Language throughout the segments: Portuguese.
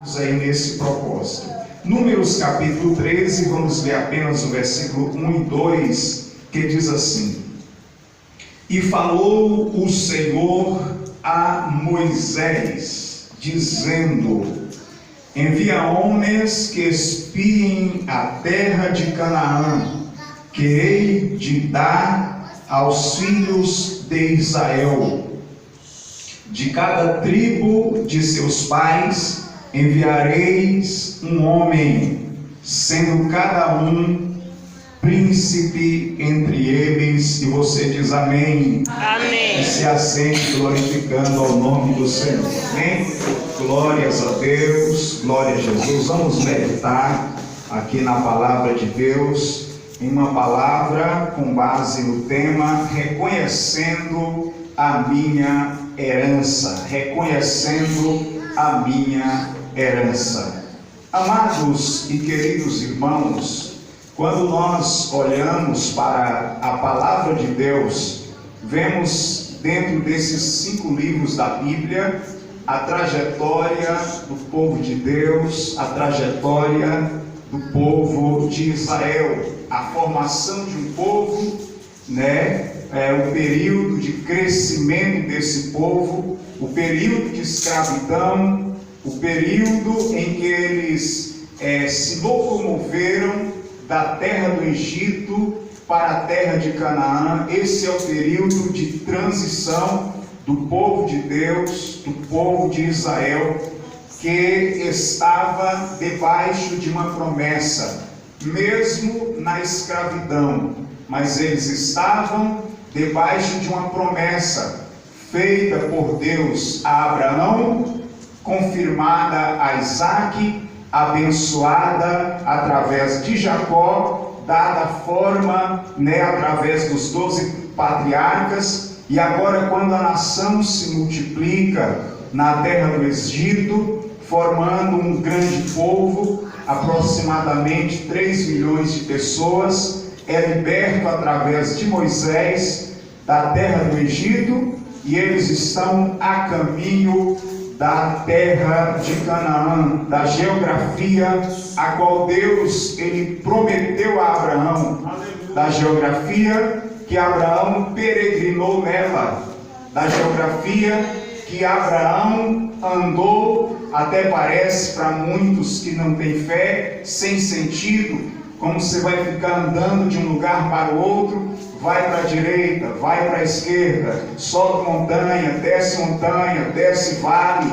aí nesse propósito. Números capítulo 13, vamos ler apenas o versículo 1 e 2, que diz assim: E falou o Senhor a Moisés, dizendo: Envia homens que espiem a terra de Canaã, que hei de dar aos filhos de Israel. De cada tribo de seus pais enviareis um homem, sendo cada um príncipe entre eles. E você diz amém. Amém. E se assente glorificando ao nome do Senhor. Amém? Glórias a Deus, glória a Jesus. Vamos meditar aqui na palavra de Deus, em uma palavra com base no tema reconhecendo a minha herança. Reconhecendo a minha herança. Amados e queridos irmãos, quando nós olhamos para a palavra de Deus, vemos dentro desses 5 livros da Bíblia a trajetória do povo de Deus, a trajetória do povo de Israel, a formação de um povo, o período de crescimento desse povo, o período de escravidão, o período em que eles se locomoveram da terra do Egito para a terra de Canaã. Esse é o período de transição do povo de Deus, do povo de Israel, que estava debaixo de uma promessa, mesmo na escravidão, mas eles estavam debaixo de uma promessa feita por Deus a Abraão, confirmada a Isaque, abençoada através de Jacó, dada forma, através dos 12 patriarcas. E agora, quando a nação se multiplica na terra do Egito, formando um grande povo, aproximadamente 3 milhões de pessoas, é liberto através de Moisés da terra do Egito, e eles estão a caminho da terra de Canaã, da geografia a qual Deus ele prometeu a Abraão, da geografia que Abraão peregrinou nela, da geografia que Abraão andou, até parece para muitos que não têm fé, sem sentido, como você vai ficar andando de um lugar para o outro, vai para a direita, vai para a esquerda, sobe montanha, desce vale,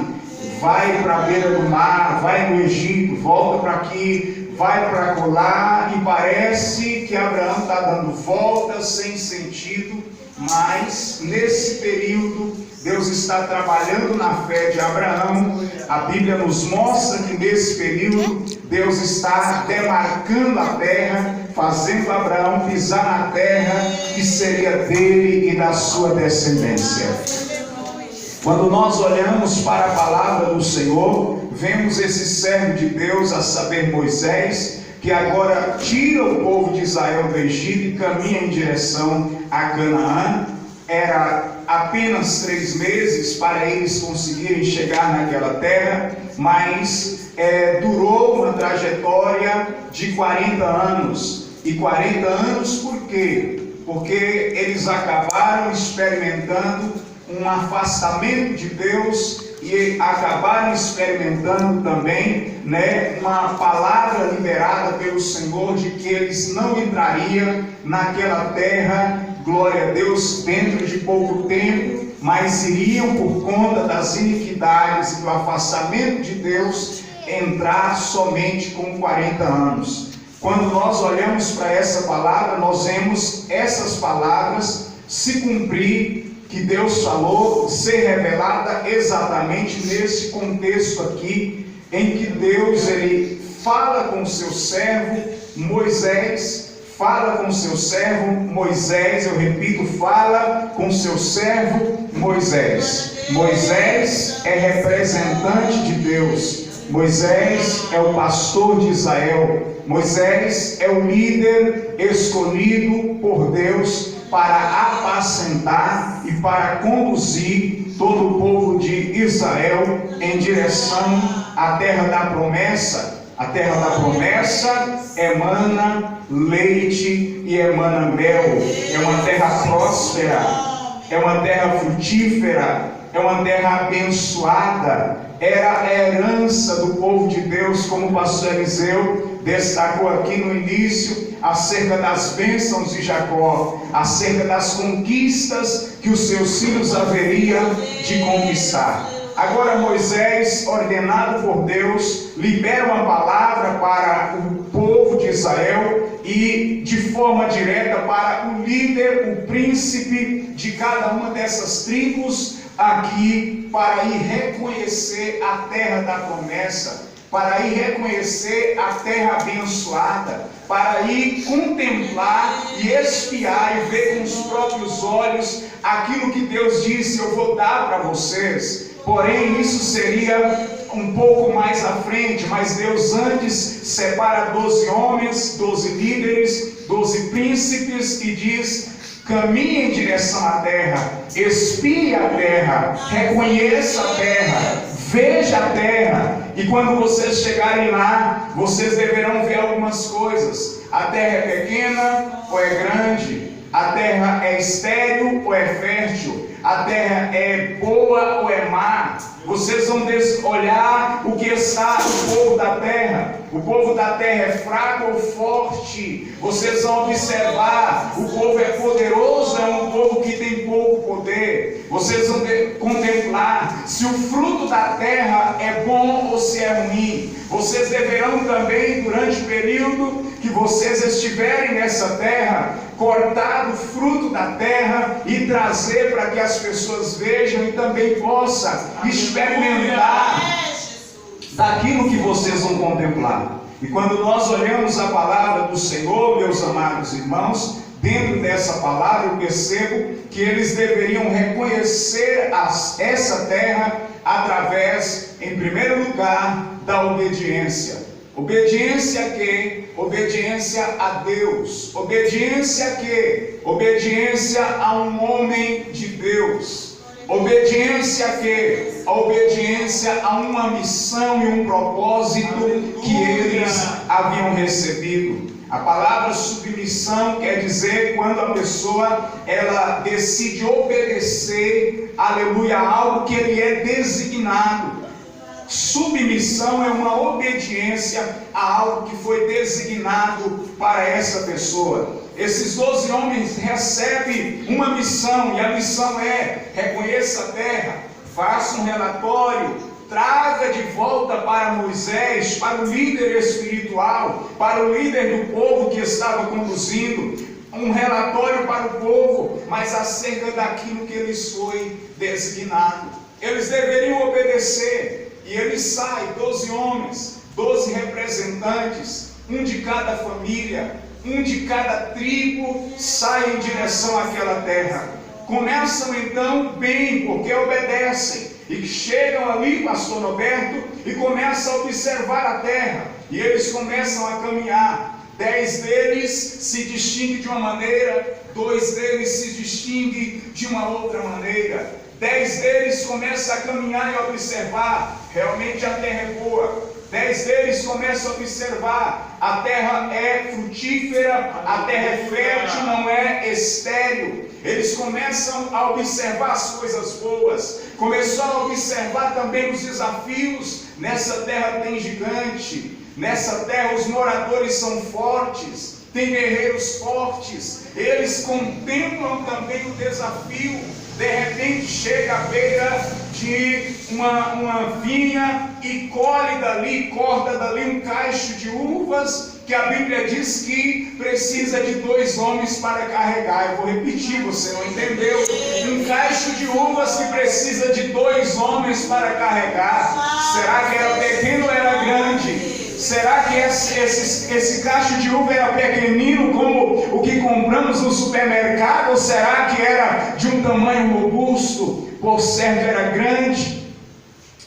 vai para a beira do mar, vai no Egito, volta para aqui, vai para colar, e parece que Abraão está dando voltas sem sentido, mas nesse período Deus está trabalhando na fé de Abraão. A Bíblia nos mostra que nesse período Deus está demarcando a terra, fazendo Abraão pisar na terra que seria dele e da sua descendência. Quando nós olhamos para a palavra do Senhor, vemos esse servo de Deus, a saber Moisés, que agora tira o povo de Israel do Egito e caminha em direção a Canaã. Era apenas 3 meses para eles conseguirem chegar naquela terra, mas durou uma trajetória de 40 anos. E 40 anos por quê? Porque eles acabaram experimentando um afastamento de Deus e acabaram experimentando também uma palavra liberada pelo Senhor de que eles não entrariam naquela terra, glória a Deus, dentro de pouco tempo, mas iriam, por conta das iniquidades e do afastamento de Deus, entrar somente com 40 anos. Quando nós olhamos para essa palavra, nós vemos essas palavras se cumprir, que Deus falou, ser revelada exatamente nesse contexto aqui, em que Deus ele fala com o seu servo Moisés, eu repito, fala com seu servo Moisés. Moisés é representante de Deus, Moisés é o pastor de Israel, Moisés é o líder escolhido por Deus para apacentar e para conduzir todo o povo de Israel em direção a terra da promessa. A terra da promessa emana leite e emana mel. É uma terra próspera, é uma terra frutífera, é uma terra abençoada. Era a herança do povo de Deus, como o pastor Eliseu destacou aqui no início, acerca das bênçãos de Jacó, acerca das conquistas que os seus filhos haveriam de conquistar. Agora Moisés, ordenado por Deus, libera uma palavra para o povo de Israel e de forma direta para o líder, o príncipe de cada uma dessas tribos aqui, para ir reconhecer a terra da promessa, para ir reconhecer a terra abençoada, para ir contemplar e espiar e ver com os próprios olhos aquilo que Deus disse: eu vou dar para vocês. Porém, isso seria um pouco mais à frente, mas Deus antes separa 12 homens, 12 líderes, 12 príncipes e diz: caminhe em direção à terra, espie a terra, reconheça a terra, veja a terra. E quando vocês chegarem lá, vocês deverão ver algumas coisas. A terra é pequena ou é grande? A terra é estéril ou é fértil? A terra é boa ou é má? Vocês vão olhar o que está no povo da terra. O povo da terra é fraco ou forte? Vocês vão observar: o povo é poderoso ou é um povo que tem pouco poder? Vocês vão contemplar se o fruto da terra é bom ou se é ruim. Vocês deverão também, durante o período que vocês estiverem nessa terra, cortar o fruto da terra e trazer para que as pessoas vejam e também possam experimentar daquilo que vocês vão contemplar. E quando nós olhamos a palavra do Senhor, meus amados irmãos, dentro dessa palavra eu percebo que eles deveriam reconhecer essa terra através, em primeiro lugar, da obediência. Obediência a quê? Obediência a Deus. Obediência a quê? Obediência a um homem de Deus. Obediência a quê? A obediência a uma missão e um propósito que eles haviam recebido. A palavra submissão quer dizer quando a pessoa ela decide obedecer, aleluia, a algo que ele é designado. Submissão é uma obediência a algo que foi designado para essa pessoa. Esses 12 homens recebem uma missão, e a missão é: reconheça a terra, faça um relatório, traga de volta para Moisés, para o líder espiritual, para o líder do povo que estava conduzindo, um relatório para o povo, mas acerca daquilo que eles foi designado. Eles deveriam obedecer. E eles saem, 12 homens, 12 representantes, um de cada família, um de cada tribo, saem em direção àquela terra. Começam então bem, porque obedecem, e chegam ali, pastor Roberto, e começam a observar a terra, e eles começam a caminhar. 10 deles se distinguem de uma maneira, 2 deles se distinguem de uma outra maneira. 10 deles começam a caminhar e a observar: realmente a terra é boa. 10 deles começam a observar: a terra é frutífera, a terra é fértil, não é estéril. Eles começam a observar as coisas boas, começam a observar também os desafios. Nessa terra tem gigante, nessa terra os moradores são fortes, tem guerreiros fortes. Eles contemplam também o desafio. De repente chega à beira de uma vinha e colhe dali, corta dali um cacho de uvas, que a Bíblia diz que precisa de 2 homens para carregar. Eu vou repetir, você não entendeu? Um cacho de uvas que precisa de 2 homens para carregar. Será que era pequeno ou era grande? Será que esse cacho de uva era pequenino como o que compramos no supermercado? Ou será que era de um tamanho robusto? Por certo era grande.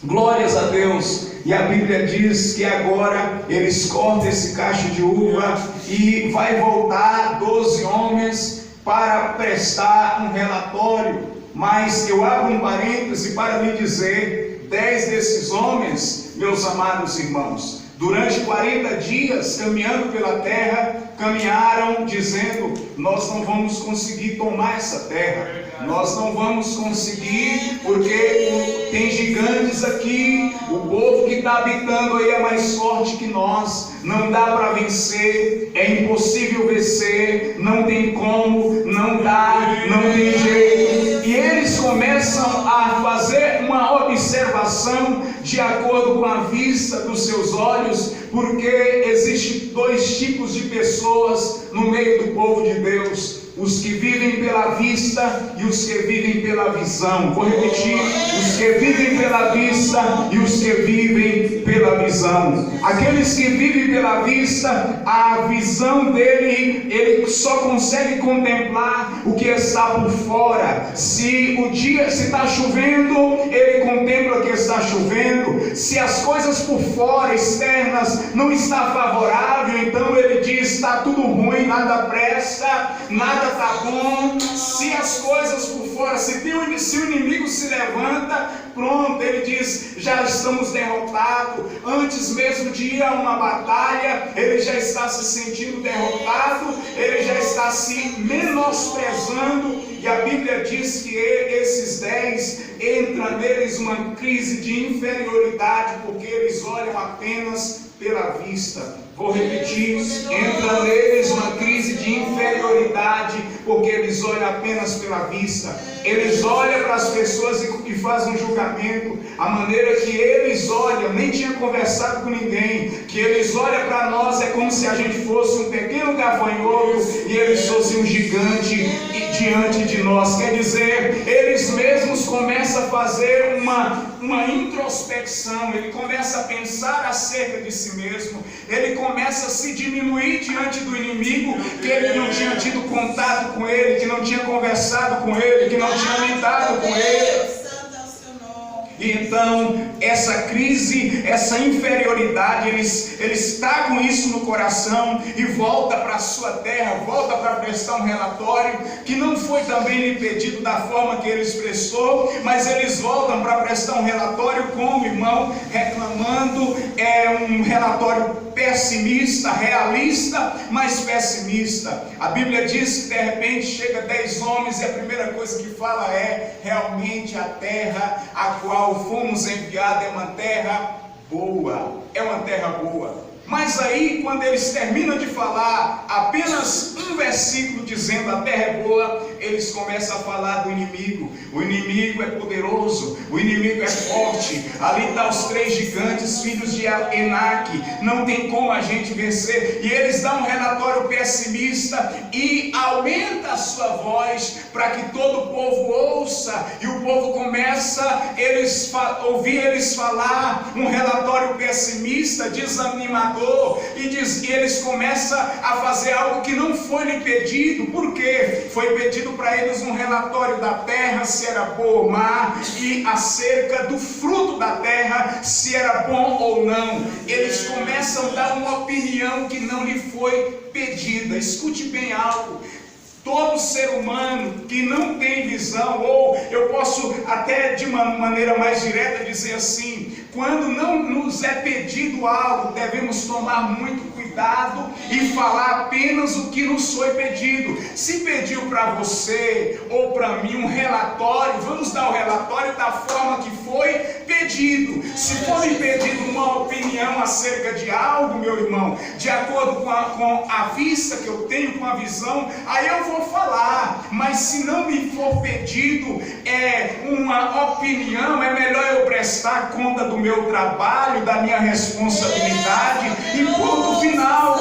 Glórias a Deus. E a Bíblia diz que agora eles cortam esse cacho de uva e vai voltar 12 homens para prestar um relatório. Mas eu abro um parêntese para lhe dizer: 10 desses homens meus amados irmãos, durante 40 dias, caminhando pela terra, caminharam dizendo: nós não vamos conseguir tomar essa terra, nós não vamos conseguir, porque tem gigantes aqui, o povo que está habitando aí é mais forte que nós, não dá para vencer, é impossível vencer, não tem como, não dá, não tem jeito. E eles começam a fazer uma observação de acordo com a vista dos seus olhos, porque existem dois tipos de pessoas no meio do povo de Deus: os que vivem pela vista e os que vivem pela visão. Vou repetir: os que vivem pela vista e os que vivem pela visão. Aqueles que vivem pela vista, a visão dele, ele só consegue contemplar o que está por fora. Se o dia, se está chovendo, ele contempla que está chovendo. Se as coisas por fora, externas, não está favorável, então ele diz: está tudo ruim, nada presta, nada está bom. Se as coisas por fora, se o inimigo se levanta, pronto, ele diz: já estamos derrotados. Antes mesmo de ir a uma batalha, ele já está se sentindo derrotado, ele já está se menosprezando. E a Bíblia diz que esses 10, entra neles uma crise de inferioridade, porque eles olham apenas pela vista. Vou repetir: entra neles uma crise de inferioridade, porque eles olham apenas pela vista. Eles olham para as pessoas e fazem um julgamento. A maneira que eles olham, nem tinha conversado com ninguém, que eles olham para nós é como se a gente fosse um pequeno gafanhoto e eles fossem um gigante diante de nós. Quer dizer, eles mesmos começam a fazer uma introspecção, ele começa a pensar acerca de si mesmo, ele começa a se diminuir diante do inimigo, que ele não tinha tido contato com ele, que não tinha conversado com ele, que não tinha lidado com ele. E então, essa crise, essa inferioridade, ele está com isso no coração e volta para a sua terra, volta para prestar um relatório, que não foi também lhe pedido da forma que ele expressou, mas eles voltam para prestar um relatório como irmão, reclamando, um relatório pessimista, realista, mas pessimista. A Bíblia diz que de repente chega 10 homens e a primeira coisa que fala é: realmente a terra a qual fomos enviados é uma terra boa, é uma terra boa. Mas aí, quando eles terminam de falar apenas um versículo dizendo a terra é boa, eles começam a falar do inimigo. O inimigo é poderoso, o inimigo é forte. Ali estão os 3 gigantes, filhos de Enaque, não tem como a gente vencer. E eles dão um relatório pessimista e aumenta a sua voz para que todo o povo ouça. E o povo começa a ouvir eles falar um relatório pessimista, desanimador. E eles começam a fazer algo que não foi lhe pedido. Por quê? Foi pedido para eles um relatório da terra, se era boa ou má, e acerca do fruto da terra, se era bom ou não. Eles começam a dar uma opinião que não lhe foi pedida. Escute bem algo: todo ser humano que não tem visão, ou eu posso até de uma maneira mais direta dizer assim, quando não nos é pedido algo, devemos tomar muito cuidado e falar apenas o que nos foi pedido. Se pediu para você ou para mim um relatório, vamos dar o relatório da forma que foi pedido. Se for me pedido uma opinião acerca de algo, meu irmão, de acordo com a vista que eu tenho, com a visão, aí eu vou falar. Mas se não me for pedido uma opinião, é melhor eu prestar conta do meu trabalho, da minha responsabilidade e ponto final.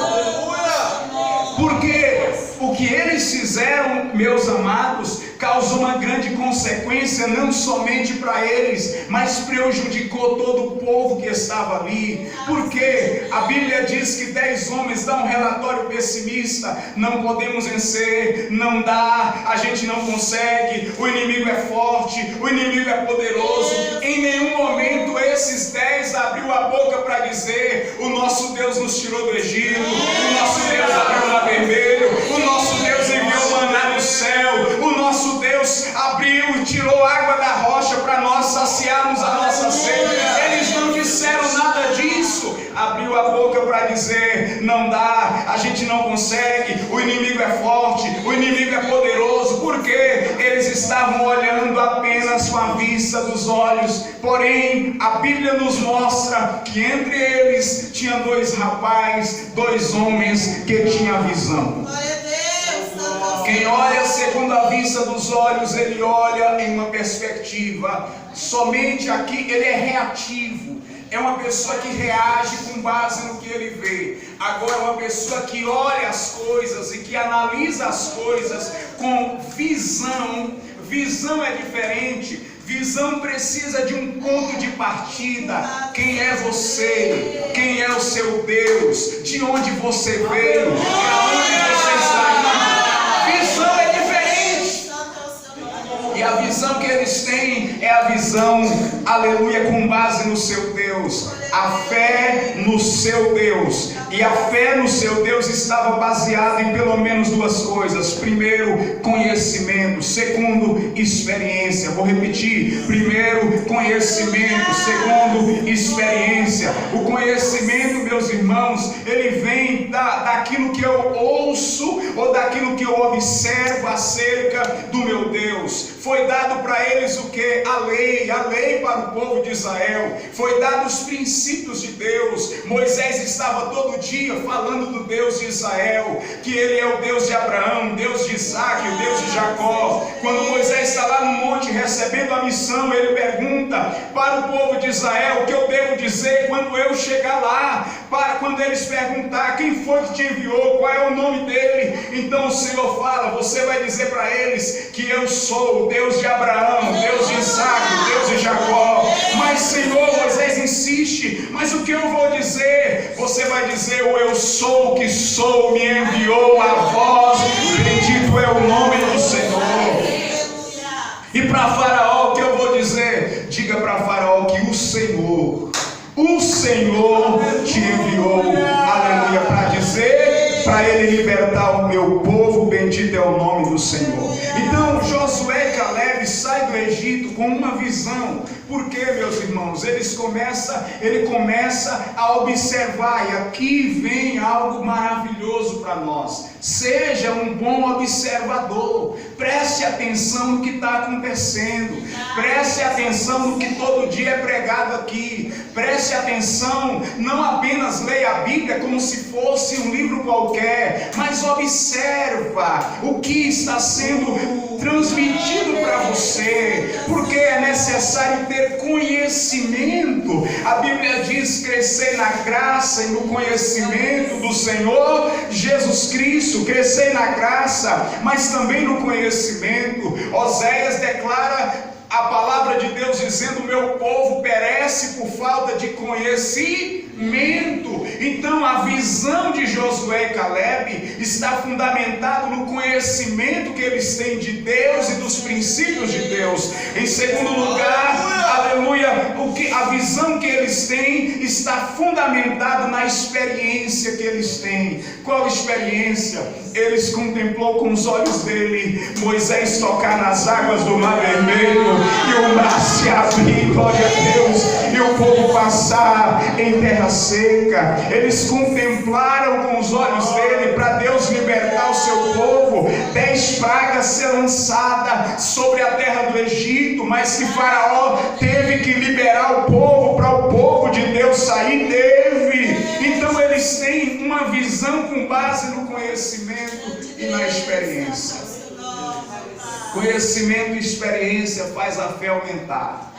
Porque o que eles fizeram, meus amados, causou uma grande consequência, não somente para eles, mas prejudicou todo o povo que estava ali. Porque a Bíblia diz que 10 homens dão um relatório pessimista: não podemos vencer, não dá, a gente não consegue, o inimigo é forte, o inimigo é poderoso. Em nenhum momento esses 10 abriu a boca para dizer: o nosso Deus nos tirou do Egito, o nosso Deus abriu o mar vermelho, o nosso Deus enviou maná do céu, o nosso Deus abriu e tirou água da rocha para nós saciarmos a nossa sede. Eles não disseram nada abriu a boca para dizer: não dá, a gente não consegue, o inimigo é forte, o inimigo é poderoso, porque eles estavam olhando apenas com a vista dos olhos. Porém, a Bíblia nos mostra que entre eles tinha dois rapazes, dois homens que tinham visão. Quem olha segundo a vista dos olhos, ele olha em uma perspectiva. Somente aqui ele é reativo. É uma pessoa que reage com base no que ele vê. Agora, uma pessoa que olha as coisas e que analisa as coisas com visão. Visão é diferente. Visão precisa de um ponto de partida. Quem é você? Quem é o seu Deus? De onde você veio? Para onde você está indo? Visão é diferente. E a visão que eles têm é a visão, aleluia, com base no seu Deus. A fé no seu Deus. E a fé no seu Deus estava baseada em pelo menos duas coisas. Primeiro, conhecimento. Segundo, experiência. Vou repetir. Primeiro, conhecimento. Segundo, experiência. O conhecimento, meus irmãos, ele vem daquilo que eu ouço ou daquilo que eu observo acerca do meu Deus. Foi dado para eles o que? A lei para o povo de Israel. Foi dado os princípios de Deus. Moisés estava todo dia falando do Deus de Israel, que ele é o Deus de Abraão, Deus de Isaac, o Deus de Jacó. Quando Moisés está lá no monte recebendo a missão, ele pergunta para o povo de Israel: o que eu devo dizer quando eu chegar lá? Para quando eles perguntar quem foi que te enviou, qual é o nome dele, então o Senhor fala: você vai dizer para eles que eu sou o Deus de Abraão, Deus de Isaac, Deus de Jacó. Mas Senhor, Moisés insiste: mas o que eu vou dizer? Você vai dizer: o eu sou que sou me enviou a vós, bendito é o nome do Senhor. E para Faraó, o que eu vou dizer? Diga para Faraó que o Senhor te enviou, aleluia, para dizer, para ele libertar o meu povo, bendito é o nome do Senhor. Então Josué e Caleb saem do Egito com uma visão. Por quê, meus irmãos? Ele começa a observar, e aqui vem algo maravilhoso para nós. Seja um bom observador, preste atenção no que está acontecendo, preste atenção no que todo dia é pregado aqui, preste atenção, não apenas leia a Bíblia como se fosse um livro qualquer, mas observa o que está sendo transmitido para você, porque é necessário ter conhecimento. A Bíblia diz: crescer na graça e no conhecimento do Senhor Jesus Cristo. Crescer na graça, mas também no conhecimento. Oséias declara a palavra de Deus dizendo: meu povo perece por falta de conhecimento. Então a visão de Josué e Caleb está fundamentada no conhecimento que eles têm de Deus e dos princípios de Deus. Em segundo lugar, aleluia, a visão que eles têm está fundamentada na experiência que eles têm. Qual experiência? Eles contemplou com os olhos dele Moisés tocar nas águas do Mar Vermelho e o mar se abrir, glória a Deus, e o povo passar em terra seca. Eles contemplaram com os olhos dele para Deus libertar o seu povo. 10 pragas ser lançadas sobre a terra do Egito, mas que Faraó teve que liberar o povo para o povo de Deus sair. Então eles têm uma visão com base no conhecimento e na experiência. Conhecimento e experiência faz a fé aumentar.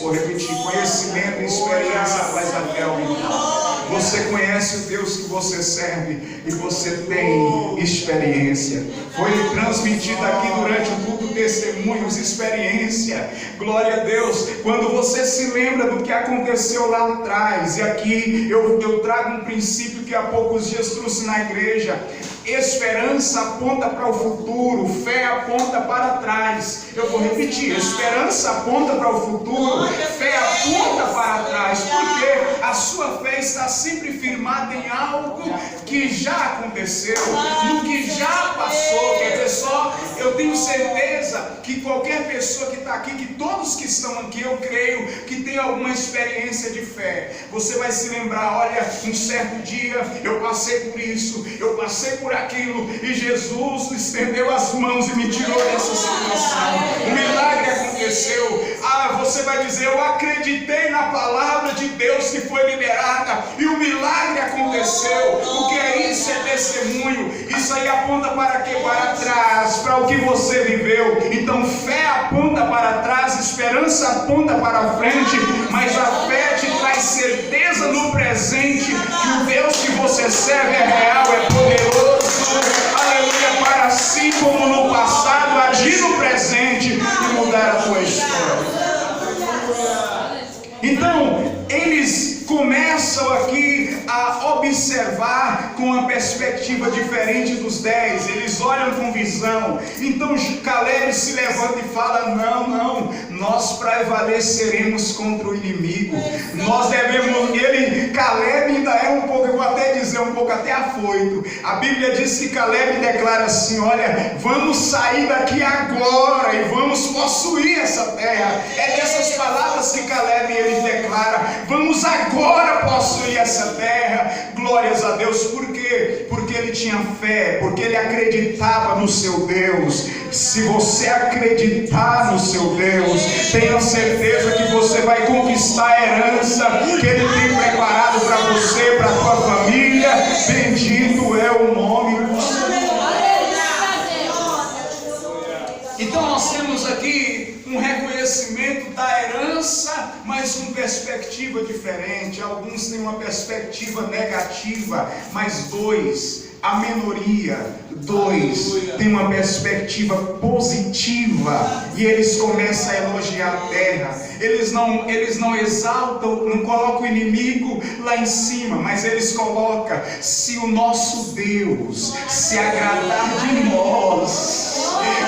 Vou repetir: conhecimento e experiência faz a fé aumentar. Você conhece o Deus que você serve e você tem experiência. Foi transmitido aqui durante o culto testemunhos, experiência. Glória a Deus. Quando você se lembra do que aconteceu lá atrás, e aqui eu trago um princípio que há poucos dias trouxe na igreja. Esperança aponta para o futuro, fé aponta para trás. Eu vou repetir: esperança aponta para o futuro, fé aponta para trás, porque a sua fé está sempre firmada em algo que já aconteceu, no que já passou. Quer dizer, só eu tenho certeza que qualquer pessoa que está aqui, que todos que estão aqui, eu creio que tem alguma experiência de fé. Você vai se lembrar: olha, um certo dia eu passei por isso, eu passei por aquilo, e Jesus estendeu as mãos e me tirou dessa situação. Um milagre aconteceu. Você vai dizer: eu acreditei na palavra de Deus que foi liberada e o milagre aconteceu. O que é isso? É testemunho. Isso aí aponta para quê? Para trás, para o que você viveu. Então fé aponta para trás, esperança aponta para frente, mas a fé te traz certeza no presente que o Deus que você serve é real, é poderoso, aleluia, para assim como no passado, agir no presente e mudar a tua história. Então, eles começam aqui a observar com uma perspectiva diferente dos 10, eles olham com visão. Então Caleb se levanta e fala: não, nós prevaleceremos contra o inimigo, nós devemos. Caleb ainda é um pouco, eu vou até dizer, um pouco até afoito. A Bíblia diz que Caleb declara assim: olha, vamos sair daqui agora e vamos possuir essa terra. É dessas palavras que Caleb ele declara: vamos agora possuir essa terra. Glórias a Deus. Por quê? Porque ele tinha fé, porque ele acreditava no seu Deus. Se você acreditar no seu Deus, tenha certeza que você vai conquistar a herança que ele tem preparado para você, para a tua família. Bendito é o nome do Senhor. Então nós temos aqui um reconhecimento da herança, mas com perspectiva diferente. Alguns têm uma perspectiva negativa, mas a minoria, tem uma perspectiva positiva, e eles começam a elogiar a terra. Eles não exaltam, não colocam o inimigo lá em cima, mas eles colocam: se o nosso Deus se agradar de nós,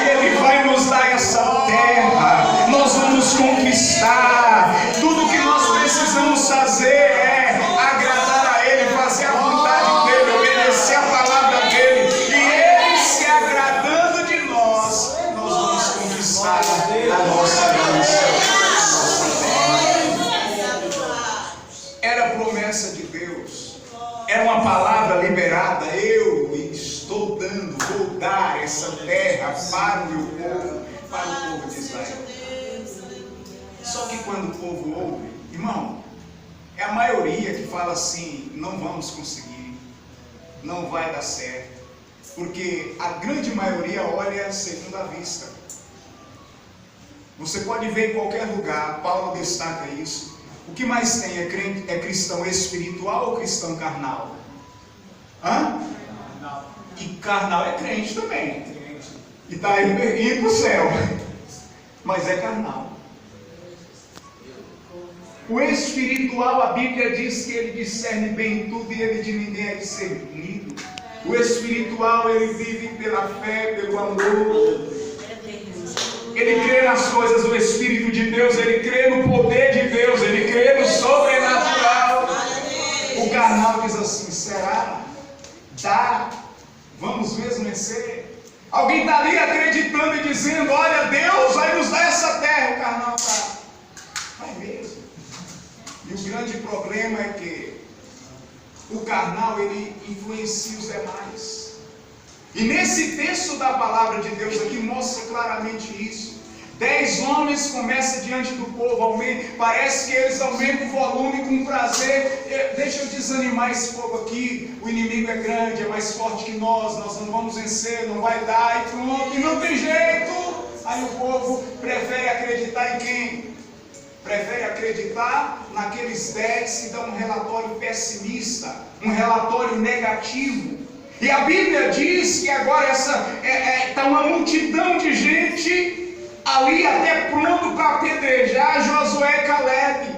Ele vai nos dar essa terra, nós vamos conquistar. Tudo que nós precisamos fazer é agradar a Ele, fazer a vontade dEle, obedecer a palavra dEle, e Ele se agradando de nós, nós vamos conquistar a nossa herança. Era a promessa de Deus, era uma palavra liberada: eu estou dando, vou dar essa terra para o meu povo, para o povo de Israel. Só que quando o povo ouve, irmão, é a maioria que fala assim: não vamos conseguir, não vai dar certo, porque a grande maioria olha segundo a vista. Você pode ver em qualquer lugar, Paulo destaca isso. O que mais tem é cristão espiritual ou cristão carnal? E carnal é crente também, e está indo para o céu, mas é carnal. O espiritual, a Bíblia diz que ele discerne bem tudo e ele de ninguém é discernido. O espiritual, ele vive pela fé, pelo amor. Ele crê nas coisas do Espírito de Deus, ele crê no poder de Deus, ele crê no sobrenatural. O carnal diz assim: será? Dá? Vamos mesmo vencer? Alguém está ali acreditando e dizendo: olha, Deus vai nos dar essa terra. O carnal está: vai mesmo? E o grande problema é que o carnal, ele influencia os demais. E nesse texto da palavra de Deus aqui mostra claramente isso. 10 homens começam diante do povo, parece que eles aumentam o volume com prazer. Deixa eu desanimar esse povo aqui, o inimigo é grande, é mais forte que nós não vamos vencer, não vai dar, e pronto, e não tem jeito. Aí o povo prefere acreditar em quem? Prefere acreditar naqueles 10 que dão um relatório pessimista, um relatório negativo. E a Bíblia diz que agora está uma multidão de gente ali até pronto para apedrejar Josué e Caleb.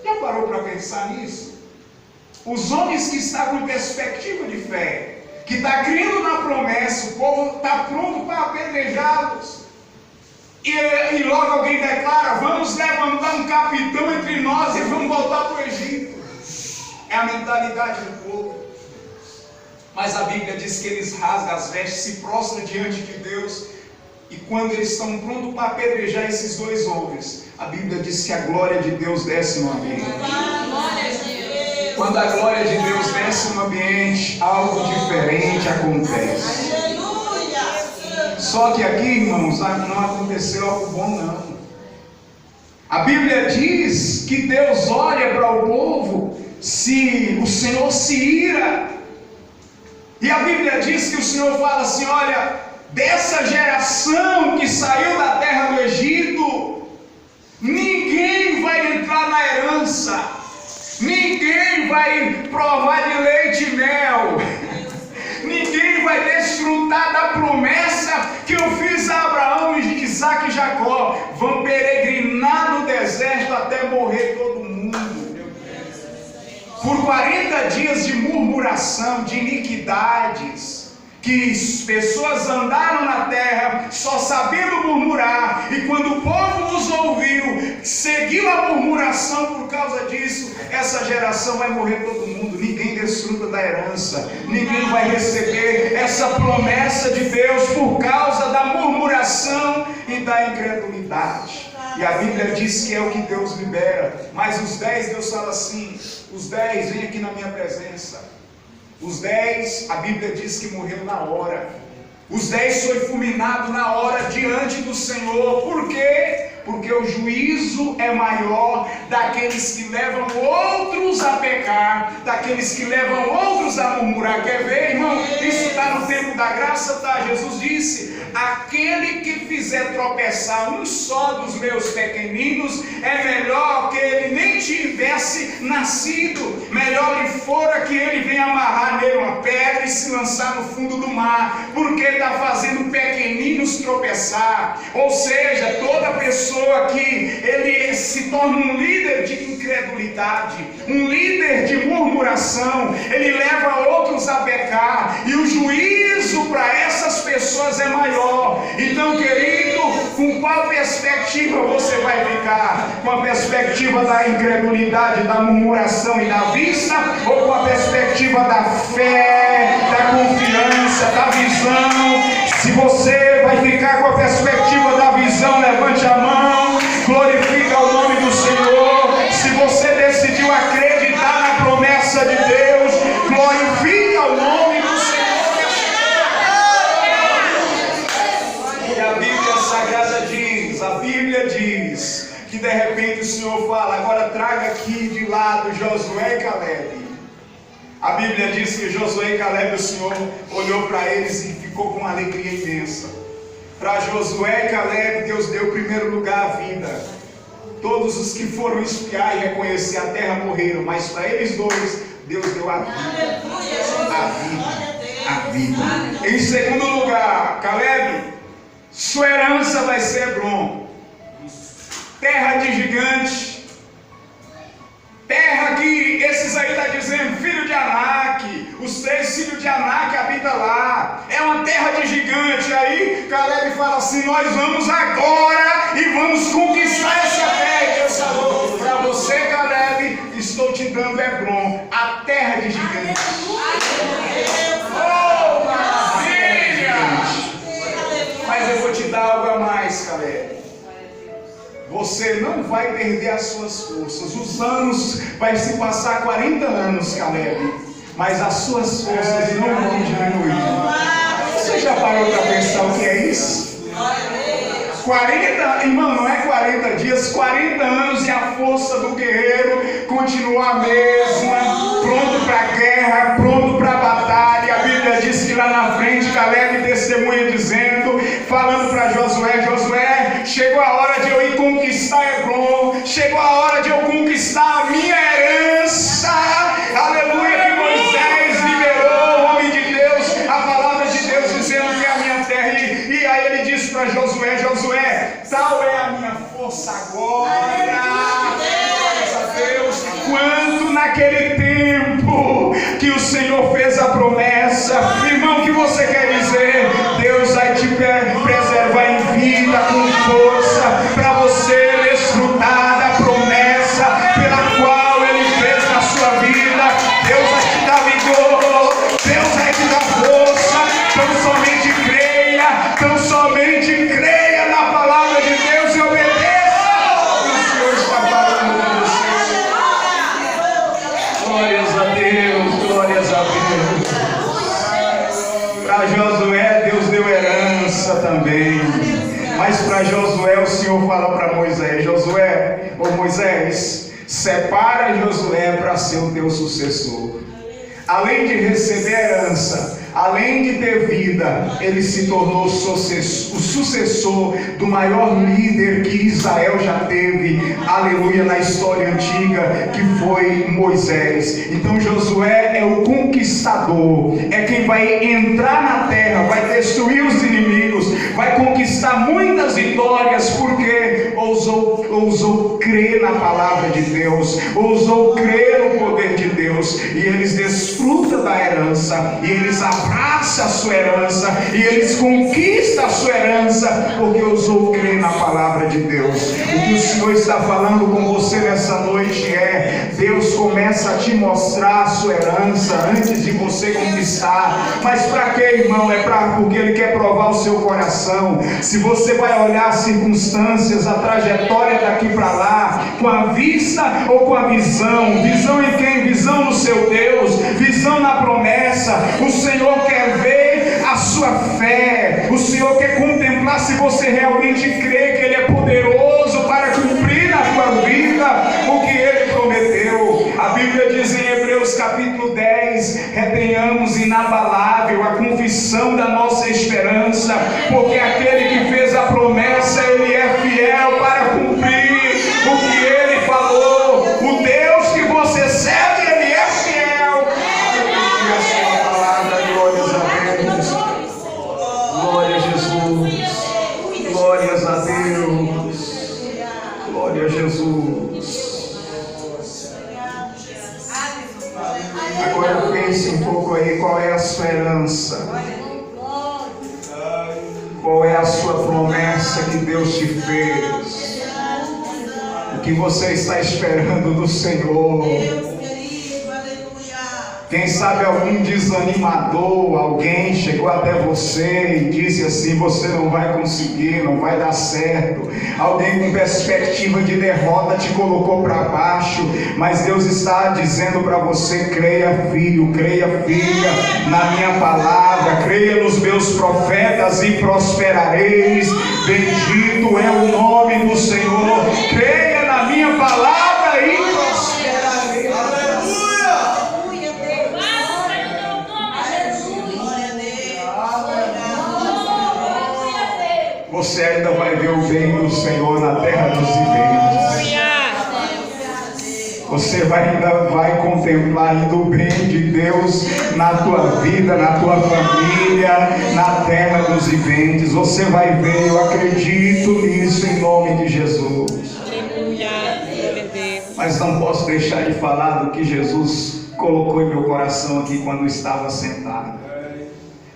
Já parou para pensar nisso? Os homens que estão com perspectiva de fé, que está crendo na promessa, o povo está pronto para apedrejá-los. E logo alguém declara: vamos levantar um capitão entre nós e vamos voltar para o Egito. É a mentalidade do povo. Mas a Bíblia diz que eles rasgam as vestes, se prostram diante de Deus. E quando eles estão prontos para apedrejar esses dois homens, a Bíblia diz que a glória de Deus desce no ambiente. Quando a glória de Deus desce no ambiente, algo diferente acontece. Só que aqui, irmãos, não aconteceu algo bom, não. A Bíblia diz que Deus olha para o povo se o Senhor se ira. E a Bíblia diz que o Senhor fala assim: olha, dessa geração que saiu da terra do Egito, ninguém vai entrar na herança, ninguém vai provar de leite e mel, ninguém vai desfrutar da promessa que eu fiz a Abraão, Isaac e Jacó. Vão peregrinar no deserto até morrer todo mundo. Por 40 dias de murmuração, de iniquidades, que pessoas andaram na terra só sabendo murmurar, e quando o povo os ouviu, seguiu a murmuração. Por causa disso, essa geração vai morrer todo mundo. Ninguém desfruta da herança, ninguém vai receber essa promessa de Deus por causa da murmuração e da incredulidade. E a Bíblia diz que é o que Deus libera. Mas os 10, Deus fala assim: os 10, vem aqui na minha presença. Os 10, a Bíblia diz que morreu na hora. Os 10 foi fulminado na hora diante do Senhor. Por quê? Porque o juízo é maior daqueles que levam outros a pecar, daqueles que levam outros a murmurar. Quer ver, irmão? Isso está no tempo da graça, tá? Jesus disse: aquele que fizer tropeçar um só dos meus pequeninos, é melhor que ele nem tivesse nascido. Melhor lhe fora que ele venha amarrar nele uma pedra e se lançar no fundo do mar, porque está fazendo pequeninos tropeçar. Ou seja, toda pessoa que ele se torna um líder de incredulidade, um líder de murmuração, ele leva outros a pecar, e o juízo para essas pessoas é maior. Então, querido, com qual perspectiva você vai ficar? Com a perspectiva da incredulidade, da murmuração e da vista, ou com a perspectiva da fé, da confiança, da visão? Se você vai ficar com a perspectiva da visão, levante a mão, glorifica o nome do Senhor. Se você decidiu acreditar na promessa de Deus, glorifica o nome do Senhor. E a Bíblia Sagrada diz, a Bíblia diz que de repente o Senhor fala: agora traga aqui de lado Josué e Caleb. A Bíblia diz que Josué e Caleb, o Senhor olhou para eles e ficou com uma alegria imensa. Para Josué e Caleb, Deus deu em primeiro lugar a vida. Todos os que foram espiar e reconhecer a terra morreram, mas para eles dois, Deus deu a vida. A vida. Em segundo lugar, Caleb, sua herança vai ser Hebrom, terra de gigante. Terra que esses aí está dizendo, filho de Anak, os 3 filhos de Anak habitam lá, é uma terra de gigante. Aí Caleb fala assim: nós vamos agora e vamos conquistar essa terra. E Deus falou: para você, Caleb, estou te dando Hebrom, a terra de gigante. Oh, maravilha! Mas eu vou te dar algo a mais, Caleb. Você não vai perder as suas forças. Os anos vai se passar 40 anos, Caleb, mas as suas forças não vão diminuir. Você já parou para pensar o que é isso? 40, irmão, não é 40 dias, 40 anos e a força do guerreiro continua a mesma, pronto para a guerra, pronto para a batalha. A Bíblia diz que lá na frente Caleb testemunha dizendo, falando para Josué: Josué, chegou a hora de eu ir conquistar Hebrom, chegou a hora de eu conquistar a minha herança. Aleluia, que Moisés liberou o homem de Deus, a palavra de Deus dizendo que é a minha terra. E aí ele diz para Josué: Josué, tal é a minha força agora, glórias a Deus, quanto na naquele tempo que o Senhor fez a promessa. Irmão, o que você quer dizer? Deus vai te preservar em vida, com força, para você desfrutar da promessa pela qual Ele fez na sua vida. Deus vai te dar vigor, Deus vai te dar força. Tão somente creia na palavra de Deus e obedeça o que o Senhor está falando com você. Glórias a Deus, glórias a Deus. Para Josué, Deus deu herança também. Mas para Josué, o Senhor fala para Moisés: Josué, ou Moisés, separa Josué para ser o teu sucessor. Além de receber herança, além de ter vida, ele se tornou o sucessor do maior líder que Israel já teve, aleluia, na história antiga, que foi Moisés. Então Josué é o conquistador, é quem vai entrar na terra, vai destruir os inimigos, vai conquistar muitas vitórias, porque ousou crer na palavra de Deus, ousou crer no poder de Deus, e eles desfrutam da herança, e eles abraçam a sua herança, e eles conquistam a sua herança, porque ousou crer na palavra de Deus. O que o Senhor está falando com você nessa noite é: Deus começa a te mostrar a sua herança antes de você conquistar. Mas para quê, irmão? Porque Ele quer provar o seu coração. Se você vai olhar as circunstâncias, a trajetória daqui para lá, com a vista ou com a visão? Visão em quem? Visão no seu Deus, visão na promessa. O Senhor quer ver a sua fé, o Senhor quer contemplar se você realmente crê que Ele é poderoso para cumprir na tua vida o que Ele prometeu. A Bíblia diz em Hebreus capítulo 10: retenhamos inabalável a confissão da nossa esperança, porque aquele que fez a promessa, Ele é fiel para cumprir o que Ele falou. O Deus que você serve, Ele é fiel. Aleluia, a sua palavra, glórias a Deus. Glória a Jesus. Glórias a Deus. Glória a Jesus. Agora pense um pouco aí, qual é a sua herança? Qual é a sua promessa que Deus te fez? O que você está esperando do Senhor? Quem sabe algum desanimador, alguém chegou até você e disse assim: você não vai conseguir, não vai dar certo. Alguém com perspectiva de derrota te colocou para baixo, mas Deus está dizendo para você: creia, filho, creia, filha, na minha palavra, creia nos meus profetas e prosperareis. Bendito é o nome do Senhor. Creia na minha palavra e prosperareis. Você ainda vai ver o bem do Senhor na terra dos viventes. Você ainda vai contemplar ainda o bem de Deus na tua vida, na tua família, na terra dos viventes. Você vai ver, eu acredito nisso em nome de Jesus. Mas não posso deixar de falar do que Jesus colocou em meu coração aqui quando estava sentado.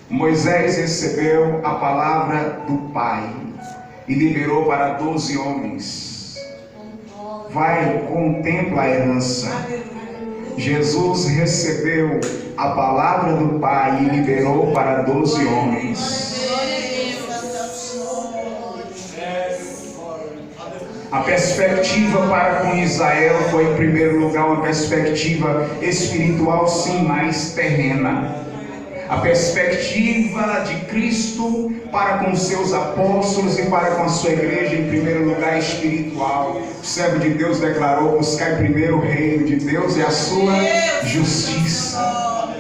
Moisés recebeu a palavra do Pai e liberou para 12 homens. Vai, contempla a herança. Jesus recebeu a palavra do Pai e liberou para 12 homens. A perspectiva para com Israel foi, em primeiro lugar, uma perspectiva espiritual, sim, mais terrena. A perspectiva de Cristo para com seus apóstolos e para com a sua igreja, em primeiro lugar, espiritual. O servo de Deus declarou: buscar primeiro o reino de Deus e a sua justiça.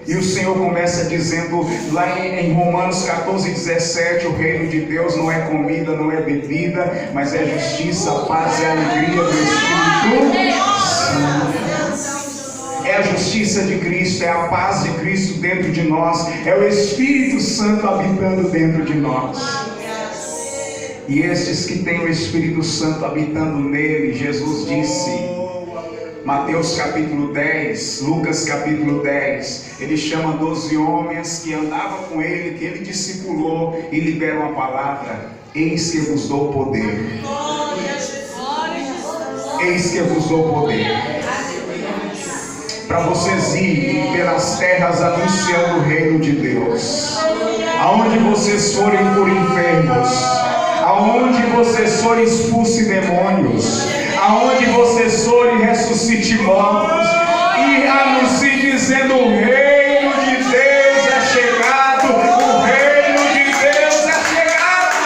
E o Senhor começa dizendo lá em Romanos 14:17: o reino de Deus não é comida, não é bebida, mas é justiça, paz e alegria do Espírito Santo. É a justiça de Cristo, é a paz de Cristo dentro de nós, é o Espírito Santo habitando dentro de nós. E estes que têm o Espírito Santo habitando nele, Jesus disse: Mateus capítulo 10, Lucas capítulo 10, ele chama 12 homens que andavam com ele, que ele discipulou, e libera uma palavra: eis que vos dou poder. Eis que vos dou poder para vocês irem pelas terras anunciando o reino de Deus. Aonde vocês forem por enfermos, aonde vocês forem expulsem demônios, aonde vocês forem ressuscite mortos, e anuncie dizendo: o reino de Deus é chegado, o reino de Deus é chegado.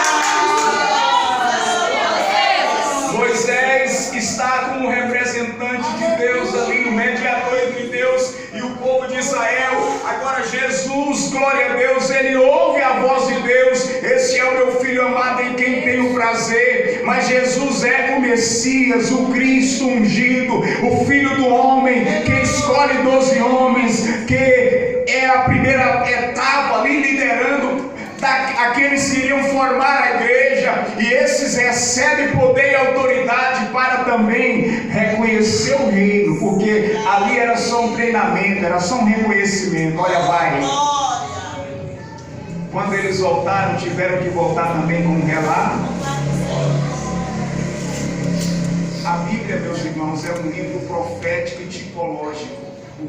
Moisés está como representante de Deus ali, o mediador entre Deus e o povo de Israel. Agora Jesus, glória a Deus, ele ouve a voz de Deus: este é o meu filho amado em quem tenho prazer. Mas Jesus é o Messias, o Cristo ungido, o Filho do homem, que escolhe 12 homens, que é a primeira etapa ali liderando aqueles que iriam formar a igreja, e esses recebem poder e autoridade para também reconhecer o reino, porque ali era só um treinamento, era só um reconhecimento. Olha, vai. Quando eles voltaram, tiveram que voltar também com um relato. A Bíblia, meus irmãos, é um livro profético e tipológico. O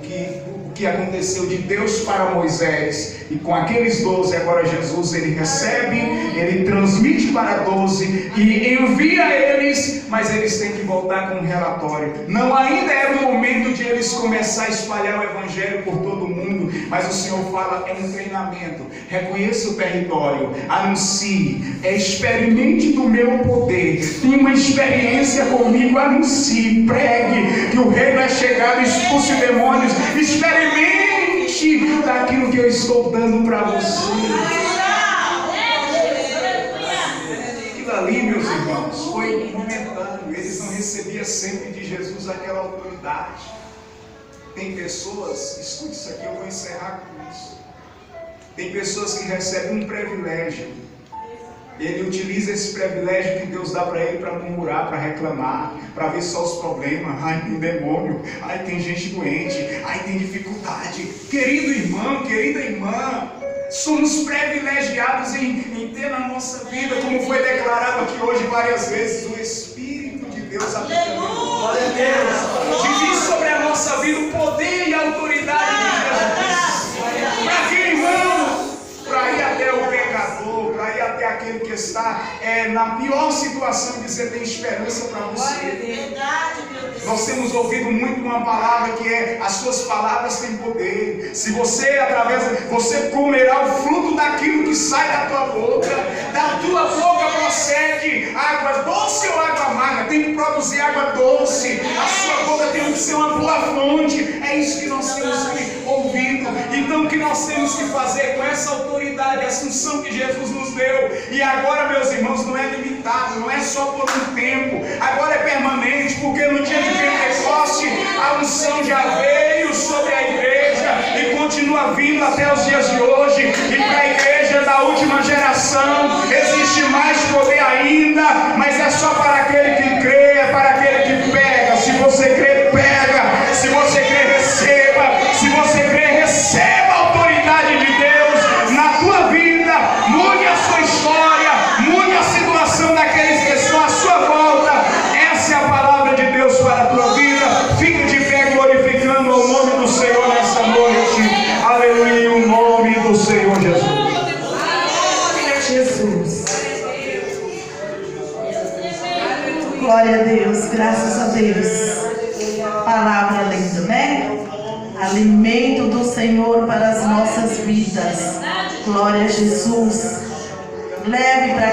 que aconteceu de Deus para Moisés e com aqueles 12, agora Jesus, ele recebe, ele transmite para 12 e envia eles, mas eles têm que voltar com um relatório. Não ainda era o momento de eles começar a espalhar o evangelho por todo o mundo, mas o Senhor fala: é um treinamento, reconheça o território, anuncie, experimente do meu poder, tenha uma experiência comigo, anuncie, pregue que o reino é chegado, expulse demônios, experimente daquilo que eu estou dando para você. Aquilo ali, meus irmãos, foi momentâneo. Eles não recebiam sempre de Jesus aquela autoridade. Tem pessoas, escute isso aqui, eu vou encerrar com isso. Tem pessoas que recebem um privilégio. Ele utiliza esse privilégio que Deus dá para ele para murmurar, para reclamar, para ver só os problemas. Ai, tem demônio, ai, tem gente doente, ai, tem dificuldade. Querido irmão, querida irmã, somos privilegiados em ter na nossa vida, como foi declarado aqui hoje várias vezes, o Espírito de Deus habitando. Glória a Deus. De vir sobre a nossa vida o poder e a autoridade de Jesus. Para quem, irmão? Para ir até o pecador, para ir até aquele que está na pior situação, e dizer: tem esperança para você. Nós temos ouvido muito uma palavra que é: as suas palavras têm poder. Se você, você comerá o fruto daquilo que sai da tua boca procede água doce ou água amarga. Tem que produzir água doce. A sua boca tem que ser uma boa fonte. É isso que nós temos que ouvir. Então, o que nós temos que fazer com essa autoridade, a assunção que Jesus nos deu, e agora, meus irmãos, não é limitado, não é só por um tempo, agora é permanente, porque no dia de Pentecoste a unção já veio sobre a igreja e continua vindo até os dias de hoje. E para a igreja da última geração existe mais poder ainda, mas é só para aquele que crê, é para aquele que pega. Se você crê, pega. Se você crê, receba. Se você crê, receba a autoridade de Deus na tua vida. Mude a sua história, mude a situação daqueles que estão à sua volta. Essa é a palavra de Deus para a tua vida. Fique de pé glorificando o nome do Senhor nessa noite. Aleluia, o nome do Senhor Jesus. Glória a Deus, graças a Deus. Palavra linda, né? Alimento do Senhor para as nossas vidas. Glória a Jesus. Leve para